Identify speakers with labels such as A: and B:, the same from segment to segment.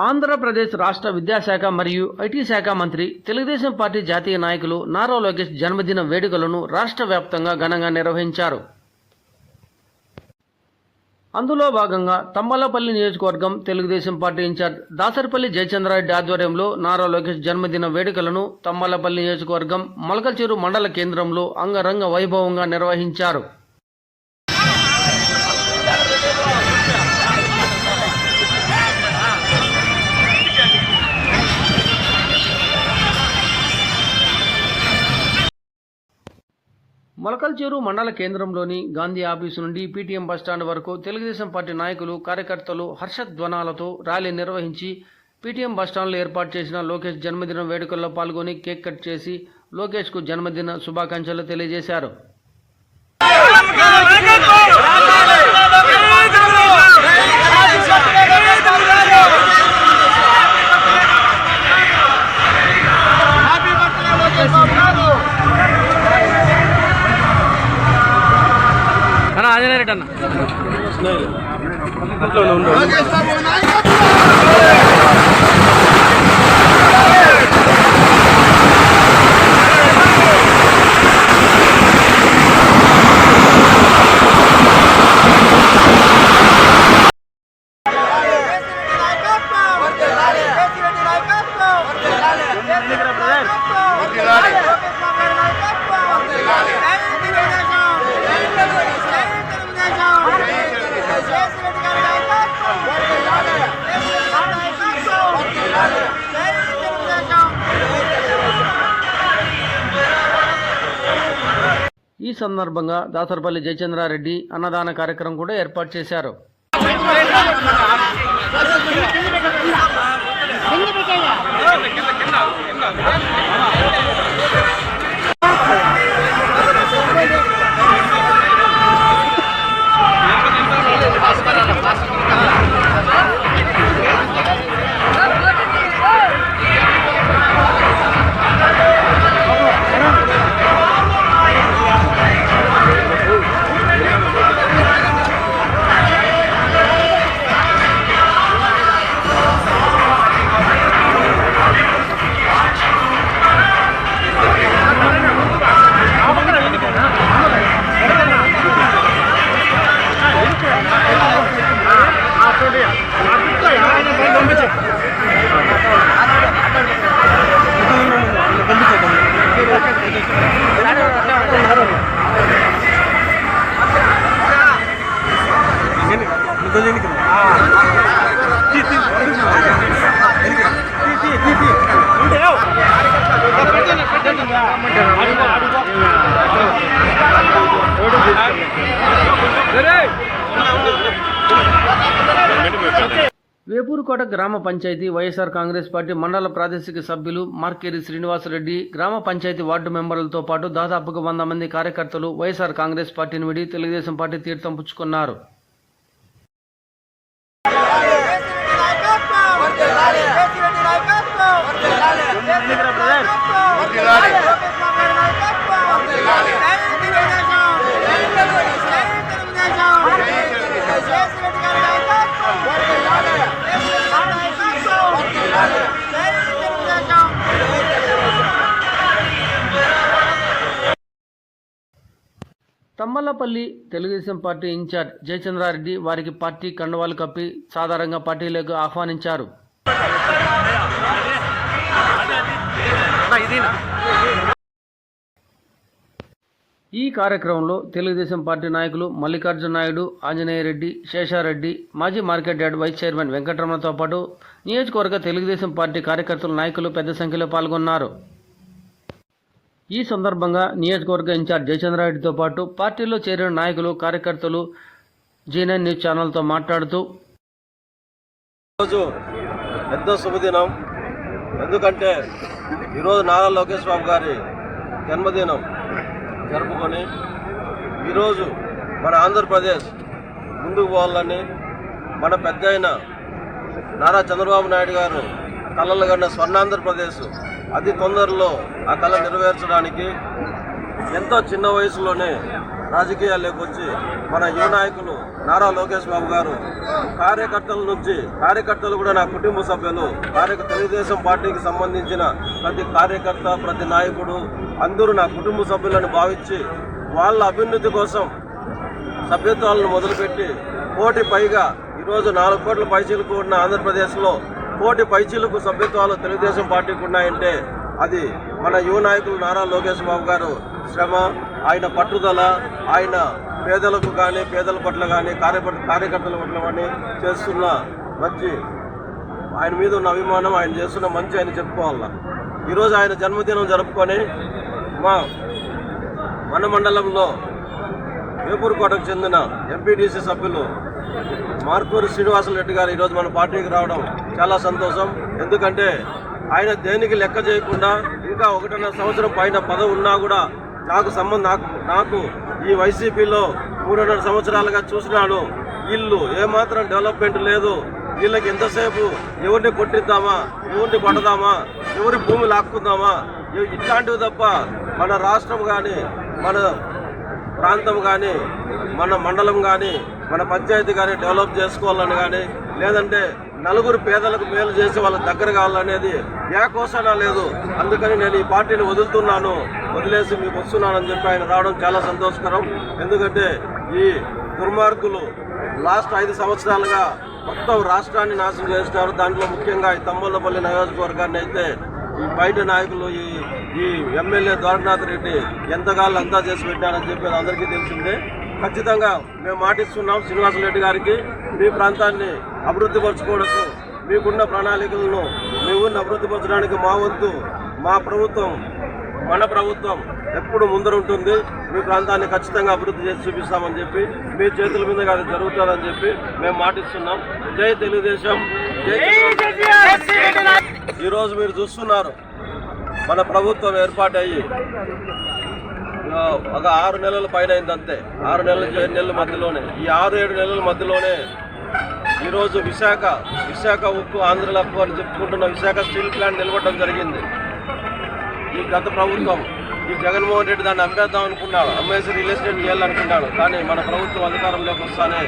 A: ఆంధ్రప్రదేశ్ రాష్ట్ర విద్యాశాఖ మరియు ఐటీ శాఖ మంత్రి తెలుగుదేశం పార్టీ జాతీయ నాయకులు నారా లోకేష్ జన్మదిన వేడుకలను రాష్ట్ర వ్యాప్తంగా ఘనంగా నిర్వహించారు. అందులో భాగంగా తంబలపల్లి నియోజకవర్గం తెలుగుదేశం పార్టీ ఇన్ఛార్జ్ దాసరిపల్లి జయచంద్రారెడ్డి ఆధ్వర్యంలో నారా లోకేష్ జన్మదిన వేడుకలను తంబలపల్లి నియోజకవర్గం మొలకల్చెరు మండల కేంద్రంలో అంగరంగ వైభవంగా నిర్వహించారు. మొలకల్చెరు మండల కేంద్రంలోని గాంధీ ఆఫీసు నుండి పీటీఎం బస్టాండ్ వరకు తెలుగుదేశం పార్టీ నాయకులు కార్యకర్తలు హర్షధ్వానాలతో ర్యాలీ నిర్వహించి పీటీఎం బస్టాండ్లో ఏర్పాటు చేసిన లోకేష్ జన్మదిన వేడుకల్లో పాల్గొని కేక్ కట్ చేసి లోకేష్కు జన్మదిన శుభాకాంక్షలు తెలియజేశారు. ఆంజనేయుడు అన్న ఈ సందర్భంగా దాసరిపల్లి జయచంద్రారెడ్డి అన్నదాన కార్యక్రమం కూడా ఏర్పాటు చేశారు. వేపూరుకోట గ్రామ పంచాయతీ వైఎస్ఆర్ కాంగ్రెస్ పార్టీ మండల ప్రాదేశిక సభ్యులు మార్కేరి శ్రీనివాసరెడ్డి, గ్రామ పంచాయతీ వార్డు మెంబర్లతో పాటు దాదాపుగా 100 మంది కార్యకర్తలు వైఎస్ఆర్ కాంగ్రెస్ పార్టీని విడి తెలుగుదేశం పార్టీ తీర్థం పుచ్చుకున్నారు. తమ్మలపల్లి తెలుగుదేశం పార్టీ ఇన్ఛార్జ్ జయచంద్రారెడ్డి వారికి పార్టీ కండువాలు కప్పి సాధారణంగా పార్టీలోకి ఆహ్వానించారు. ఈ కార్యక్రమంలో తెలుగుదేశం పార్టీ నాయకులు మల్లికార్జున నాయుడు, ఆంజనేయరెడ్డి, శేషారెడ్డి, మాజీ మార్కెట్ యార్డ్ వైస్ చైర్మన్ వెంకటరమణతో పాటు నియోజకవర్గ తెలుగుదేశం పార్టీ కార్యకర్తల నాయకులు పెద్ద సంఖ్యలో పాల్గొన్నారు. ఈ సందర్భంగా నియోజకవర్గ ఇన్ఛార్జ్ జయచంద్రారెడ్డితో పాటు పార్టీలో చేరిన నాయకులు కార్యకర్తలు G9 న్యూస్ ఛానల్తో మాట్లాడుతూ,
B: ఈరోజు ఎంతో శుభదినం. ఎందుకంటే ఈరోజు నారా లోకేష్ బాబు గారి జన్మదినం జరుపుకొని ఈరోజు మన ఆంధ్రప్రదేశ్ ముందుకు పోవాలని మన పెద్ద అయిన నారా చంద్రబాబు నాయుడు గారు కలలు కన్న స్వర్ణాంధ్రప్రదేశ్ అతి తొందరలో ఆ కళ నెరవేర్చడానికి ఎంతో చిన్న వయసులోనే రాజకీయాల్లోకి వచ్చి మన యువ నాయకులు నారా లోకేష్ బాబు గారు కార్యకర్తలు కూడా నా కుటుంబ సభ్యులు, తెలుగుదేశం పార్టీకి సంబంధించిన ప్రతి కార్యకర్త, ప్రతి నాయకుడు అందరూ నా కుటుంబ సభ్యులను భావించి వాళ్ళ అభ్యున్నతి కోసం సభ్యత్వాలను మొదలుపెట్టి కోటి పైగా ఈరోజు 4 కోట్ల పైచీలకు ఉన్న ఆంధ్రప్రదేశ్లో కోటి పైచీలకు సభ్యత్వాలు తెలుగుదేశం పార్టీకి ఉన్నాయంటే అది మన యువ నాయకులు నారా లోకేష్ బాబు గారు శ్రమ, ఆయన పట్టుదల, ఆయన పేదలకు కానీ పేదల పట్ల కానీ కార్యకర్తల పట్ల కానీ చేస్తున్న మంచి, ఆయన మీద ఉన్న అభిమానం, ఆయన చేస్తున్న మంచి ఆయన చెప్పుకోవాలా. ఈరోజు ఆయన జన్మదినం జరుపుకొని మన మండలంలో వేపూరుకోటకు చెందిన ఎంపీటీసీ సభ్యులు మార్కూరి శ్రీనివాసరెడ్డి గారు ఈరోజు మన పార్టీకి రావడం చాలా సంతోషం. ఎందుకంటే ఆయన దేనికి లెక్క చేయకుండా ఇంకా 1.5 సంవత్సరం పైన పదవి ఉన్నా కూడా నాకు ఈ వైసీపీలో 3.5 సంవత్సరాలుగా చూసినాను. వీళ్ళు ఏమాత్రం డెవలప్మెంట్ లేదు. వీళ్ళకి ఎంతసేపు ఎవరిని కొట్టిద్దామా, ఎవరిని కొడదామా, ఎవరి భూమి లాక్కుందామా, ఇట్లాంటివి తప్ప మన రాష్ట్రం కానీ, మన ప్రాంతం కానీ, మన మండలం కానీ, మన పంచాయతీ కానీ డెవలప్ చేసుకోవాలని కానీ, లేదంటే నలుగురు పేదలకు మేలు చేసి వాళ్ళ దగ్గర కావాలనేది ఏ కోసనా లేదు. అందుకని నేను ఈ పార్టీని వదిలేసి మీకు వస్తున్నానని చెప్పి ఆయన రావడం చాలా సంతోషకరం. ఎందుకంటే ఈ దుర్మార్గులు లాస్ట్ 5 సంవత్సరాలుగా మొత్తం రాష్ట్రాన్ని నాశనం చేస్తున్నారు. దాంట్లో ముఖ్యంగా ఈ తమ్మలపల్లి నియోజకవర్గాన్ని అయితే ఈ బయట నాయకులు, ఈ ఎమ్మెల్యే ద్వారనాథ్ రెడ్డి ఎంతగాళ్ళు అంతా చేసి పెట్టారని చెప్పేది అందరికీ తెలిసిందే. ఖచ్చితంగా మేము మాటిస్తున్నాం శ్రీనివాసరెడ్డి గారికి, మీ ప్రాంతాన్ని అభివృద్ధి పరచుకోవడానికి, మీకున్న ప్రణాళికలను మీ ఊరిని అభివృద్ధిపరచడానికి మా వంతు, మన ప్రభుత్వం ఎప్పుడు ముందరుంటుంది. మీ ప్రాంతాన్ని ఖచ్చితంగా అభివృద్ధి చేసి చూపిస్తామని చెప్పి, మీ చేతుల మీద అది జరుగుతుందని చెప్పి మేము మాటిస్తున్నాం. జై తెలుగుదేశం, జై. ఈరోజు మీరు చూస్తున్నారు మన ప్రభుత్వం ఏర్పాటయ్యి ఒక 6 నెలల పైన అయిందంతే. 6 నెలల 7 నెలల మధ్యలోనే, ఈ 6-7 నెలల మధ్యలోనే ఈరోజు విశాఖ ఉక్కు, ఆంధ్రల హక్కు అని చెప్పుకుంటున్న విశాఖ స్టీల్ ప్లాంట్ నిలబడడం జరిగింది. ఈ గత ప్రభుత్వం, ఈ జగన్మోహన్ రెడ్డి దాన్ని అమ్మేద్దాం అనుకున్నాడు, అమ్మేసి రియల్ ఎస్టేట్ చేయాలనుకున్నాడు. కానీ మన ప్రభుత్వం అధికారంలోకి వస్తానే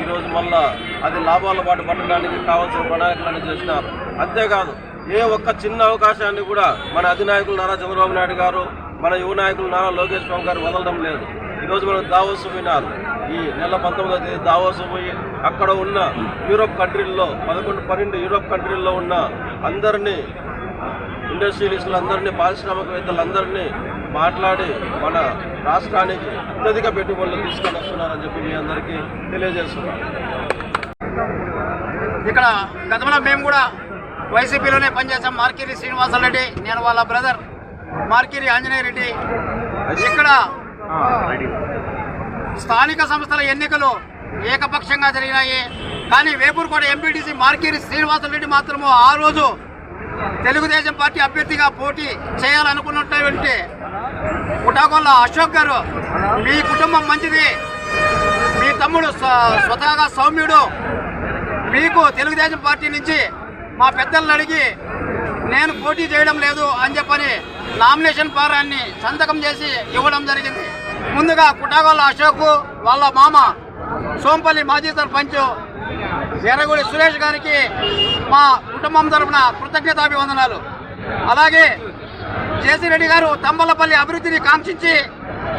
B: ఈరోజు మళ్ళా అది లాభాల పాటు పట్టడానికి కావాల్సిన ప్రణాళికలను చేసినారు. అంతేకాదు ఏ ఒక్క చిన్న అవకాశాన్ని కూడా మన అధినాయకులు నారా చంద్రబాబు నాయుడు గారు, మన యువ నాయకులు నారా లోకేష్ బాబు గారు వదలడం లేదు. ఈరోజు మనం దావోస్ పోయినారు. ఈ నెల 19వ తేదీ దావోస్ పోయి అక్కడ ఉన్న యూరోప్ కంట్రీల్లో 11-12 యూరోప్ కంట్రీల్లో ఉన్న అందరినీ, ఇండస్ట్రియలిస్టులందరినీ, పారిశ్రామికవేత్తలందరినీ మాట్లాడి మన రాష్ట్రానికి అత్యధిక పెట్టుబడులు తీసుకొని వస్తున్నారని చెప్పి మీ అందరికీ తెలియజేస్తున్నాను.
C: ఇక్కడ గతంలో మేము కూడా వైసీపీలోనే పనిచేసాం. మార్కిరి శ్రీనివాసరెడ్డి, నేను వాళ్ళ బ్రదర్ మార్కిరి ఆంజనేయ రెడ్డి. ఇక్కడ స్థానిక సంస్థల ఎన్నికలు ఏకపక్షంగా జరిగినాయి. కానీ వేపూరుకోట ఎంపీటీసీ మార్కిరి శ్రీనివాసరెడ్డి మాత్రము ఆ రోజు తెలుగుదేశం పార్టీ అభ్యర్థిగా పోటీ చేయాలనుకున్నటువంటి పుటాకొల్ల అశోక్ గారు, మీ కుటుంబం మంచిది, మీ తమ్ముడు స్వతహాగా సౌమ్యుడు, మీకు తెలుగుదేశం పార్టీ నుంచి మా పెద్దలను అడిగి నేను పోటీ చేయడం లేదు అని చెప్పని నామినేషన్ పత్రాన్ని సంతకం చేసి ఇవ్వడం జరిగింది. ముందుగా పుటాకొల్ల అశోక్, వాళ్ళ మామ సోంపల్లి మాజీ సర్పంచ్ ఎర్రగూడి సురేష్ గారికి మా కుటుంబం తరఫున కృతజ్ఞతాభివందనాలు. అలాగే జేసీరెడ్డి గారు తంబలపల్లి అభివృద్ధిని కాంక్షించి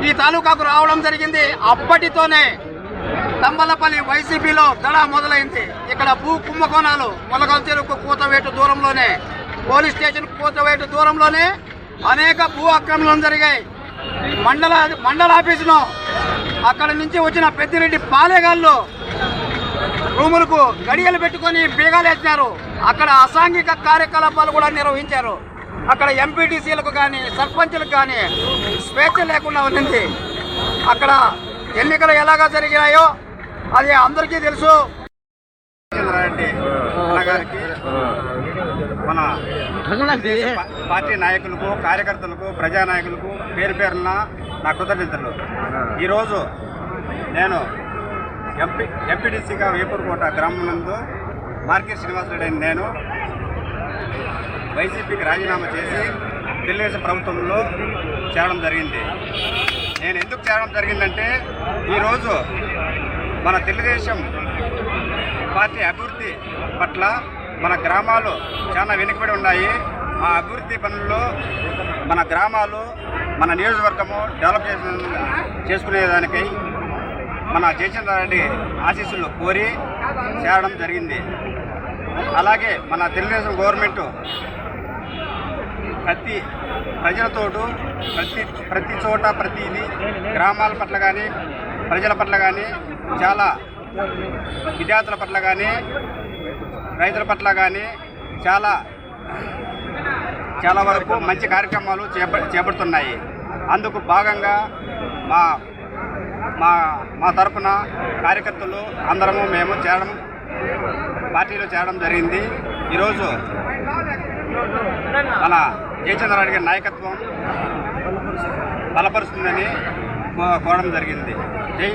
C: ఈ తాలూకాకు రావడం జరిగింది. అప్పటితోనే తంబలపల్లి వైసీపీలో దడ మొదలైంది. ఇక్కడ భూ కుంభకోణాలు, మొలకల చెరుకు కూతవేటు దూరంలోనే, పోలీస్ స్టేషన్ కూతవేటు దూరంలోనే అనేక భూ ఆక్రమణలు జరిగాయి. మండల ఆఫీసును అక్కడ నుంచి వచ్చిన పెద్దిరెడ్డి పాలేగాళ్ళు రూములకు గడియలు పెట్టుకొని బీగాలు వేసినారు. అక్కడ అసాంఘిక కార్యకలాపాలు కూడా నిర్వహించారు. అక్కడ ఎంపీటీసీలకు కానీ సర్పంచులకు కానీ స్వేచ్ఛ లేకుండా ఉంది. అక్కడ ఎన్నికలు ఎలాగా జరిగినాయో అది అందరికీ తెలుసు. మన పార్టీ నాయకులకు, కార్యకర్తలకు, ప్రజానాయకులకు పేరున నా కృతజ్ఞతలు. ఈరోజు నేను ఎంపీటీసీగా వేపూరుకోట గ్రామం నందు మార్కిరి శ్రీనివాసరెడ్డి నేను వైసీపీకి రాజీనామా చేసి తెలుగుదేశం ప్రభుత్వంలో చేరడం జరిగింది. నేను ఎందుకు చేరడం జరిగిందంటే ఈరోజు మన తెలుగుదేశం పార్టీ అభివృద్ధి పట్ల మన గ్రామాలు చాలా వెనుకబడి ఉన్నాయి. ఆ అభివృద్ధి పనుల్లో మన గ్రామాలు మన నియోజకవర్గము డెవలప్ చేసుకునేదానికి మన జయచంద్రారెడ్డి ఆశీస్సులు కోరి చేరడం జరిగింది. అలాగే మన తెలుగుదేశం గవర్నమెంట్ ప్రజలతోటూ ప్రతి చోట ప్రతిదీ గ్రామాల పట్ల కానీ ప్రజల పట్ల కానీ చాలా విద్యార్థుల పట్ల కానీ రైతుల పట్ల కానీ చాలా వరకు మంచి కార్యక్రమాలు చేపడుతున్నాయి. అందుకు భాగంగా మా తరఫున కార్యకర్తలు అందరము మేము పార్టీలో చేరడం జరిగింది. ఈరోజు మన జయచంద్రారెడ్డి గారి నాయకత్వం బలపరుస్తుందని కోరడం జరిగింది. జై